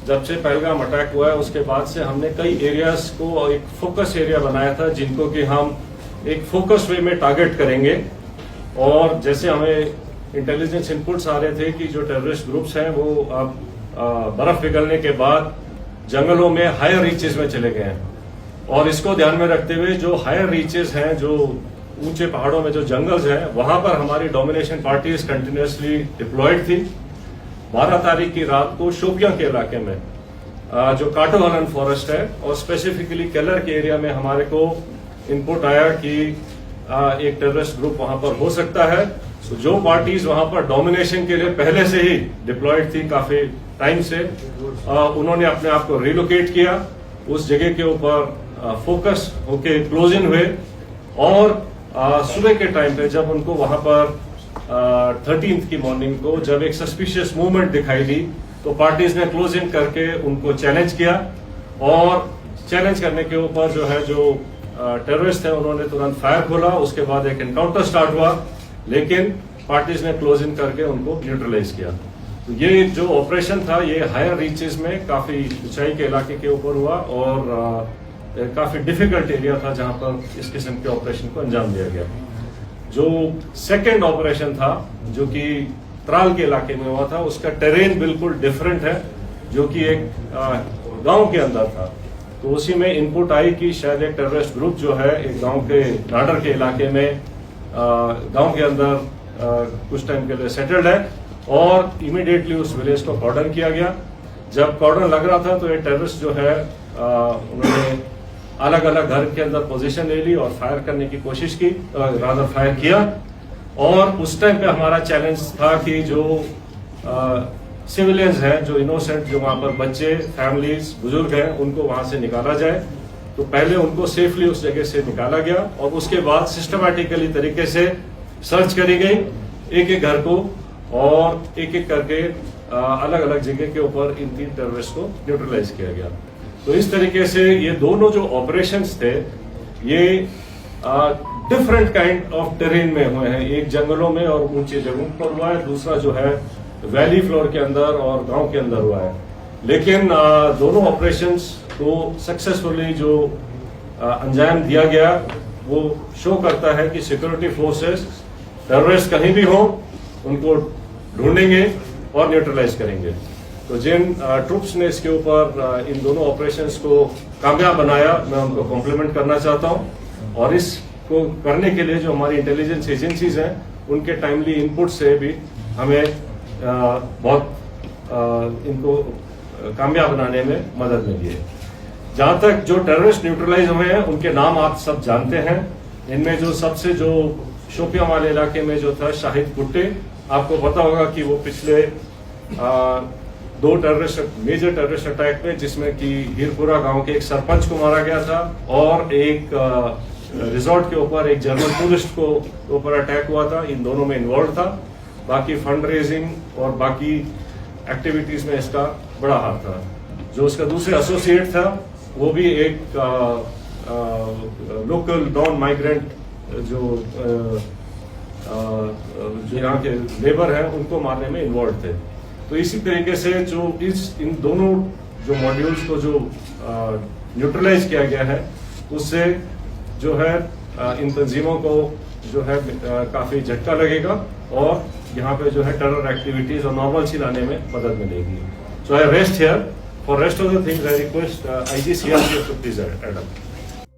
जब से पहलगाम अटैक हुआ है उसके बाद से हमने कई एरियाज को एक फोकस एरिया बनाया था जिनको कि हम एक फोकस वे में टारगेट करेंगे। और जैसे हमें इंटेलिजेंस इनपुट्स आ रहे थे कि जो टेररिस्ट ग्रुप्स हैं वो अब बर्फ पिघलने के बाद जंगलों में हायर रीचेस में चले गए हैं, और इसको ध्यान में रखते हुए जो हायर रीचेस हैं, जो ऊंचे पहाड़ों में जो जंगल्स हैं, वहां पर हमारी डोमिनेशन पार्टीज कंटिन्यूसली डिप्लॉयड थी। 12 तारीख की रात को शोपियां के इलाके में जो काटोहलन फॉरेस्ट है और स्पेसिफिकली केलर के एरिया में हमारे को इनपुट आया कि एक टेररिस्ट ग्रुप वहां पर हो सकता है। तो जो पार्टीज वहां पर डोमिनेशन के लिए पहले से ही डिप्लॉयड थी काफी टाइम से, उन्होंने अपने आप को रिलोकेट किया, उस जगह के ऊपर फोकस होके क्लोज इन हुए। और सुबह के टाइम पे जब उनको वहां पर 13th की मॉर्निंग को जब एक सस्पिशियस मूवमेंट दिखाई दी तो पार्टीज ने क्लोज इन करके उनको चैलेंज किया, और चैलेंज करने के ऊपर जो है जो टेररिस्ट थे उन्होंने तुरंत फायर खोला। उसके बाद एक एनकाउंटर स्टार्ट हुआ, लेकिन पार्टीज ने क्लोज इन करके उनको न्यूट्रलाइज किया। तो ये जो ऑपरेशन था ये हायर रीचेस में काफी ऊंचाई के इलाके के ऊपर हुआ और काफी डिफिकल्ट एरिया था जहां पर इस किस्म के ऑपरेशन को अंजाम दिया गया। जो सेकेंड ऑपरेशन था जो कि त्राल के इलाके में हुआ था, उसका टेरेन बिल्कुल डिफरेंट है, जो कि एक गांव के अंदर था। तो उसी में इनपुट आई कि शायद एक टेररिस्ट ग्रुप जो है एक गांव के नाडर के इलाके में गांव के अंदर कुछ टाइम के लिए सेटल्ड है, और इमीडिएटली उस विलेज को कॉर्डन किया गया। जब कॉर्डन लग रहा था तो ये टेररिस्ट जो है उन्होंने अलग अलग घर के अंदर पोजीशन ले ली और फायर करने की कोशिश की, रादर फायर किया। और उस टाइम पे हमारा चैलेंज था कि जो सिविलियंस हैं, जो इनोसेंट, जो वहां पर बच्चे, फैमिलीज, बुजुर्ग हैं, उनको वहां से निकाला जाए। तो पहले उनको सेफली उस जगह से निकाला गया और उसके बाद सिस्टमैटिकली तरीके से सर्च करी गई एक एक घर को, और एक एक करके अलग अलग जगह के ऊपर इन 3 टेररिस्ट को न्यूट्रलाइज किया गया। तो इस तरीके से ये दोनों जो ऑपरेशंस थे ये डिफरेंट काइंड ऑफ टेरेन में हुए हैं। एक जंगलों में और ऊंचे जगहों पर हुआ है, दूसरा जो है वैली फ्लोर के अंदर और गांव के अंदर हुआ है। लेकिन दोनों ऑपरेशंस को सक्सेसफुली जो अंजाम दिया गया वो शो करता है कि सिक्योरिटी फोर्सेस टेररिस्ट कहीं भी हो उनको ढूंढेंगे और न्यूट्रलाइज करेंगे। तो जिन ट्रूप्स ने इसके ऊपर इन दोनों ऑपरेशंस को कामयाब बनाया, मैं उनको कॉम्प्लीमेंट करना चाहता हूं। और इसको करने के लिए जो हमारी इंटेलिजेंस एजेंसीज हैं उनके टाइमली इनपुट से भी हमें बहुत इनको कामयाब बनाने में मदद मिली है। जहां तक जो टेररिस्ट न्यूट्रलाइज हुए हैं उनके नाम आप सब जानते हैं। इनमें जो सबसे जो शोपियां वाले इलाके में जो था शाहिद कुट्टे, आपको पता होगा कि वो पिछले 2 मेजर टेररिस्ट अटैक में, जिसमें कि हीरपुरा गांव के एक सरपंच को मारा गया था और एक रिजॉर्ट के ऊपर एक जर्मन टूरिस्ट को ऊपर अटैक हुआ था, इन दोनों में इन्वॉल्व था। बाकी फंड रेजिंग और बाकी एक्टिविटीज में इसका बड़ा हाथ था। जो उसका दूसरे एसोसिएट था वो भी एक लोकल नॉन माइग्रेंट जो यहाँ के लेबर हैं उनको मारने में इन्वॉल्व थे। तो इसी तरीके से जो इन दोनों जो मॉड्यूल्स को जो न्यूट्रलाइज किया गया है उससे जो है इन तंजीमों को जो है काफी झटका लगेगा और यहाँ पे जो है टेरर एक्टिविटीज और नॉर्मलसी लाने में मदद मिलेगी। So I rest here for rest of the things I request IGCRPF to please add up.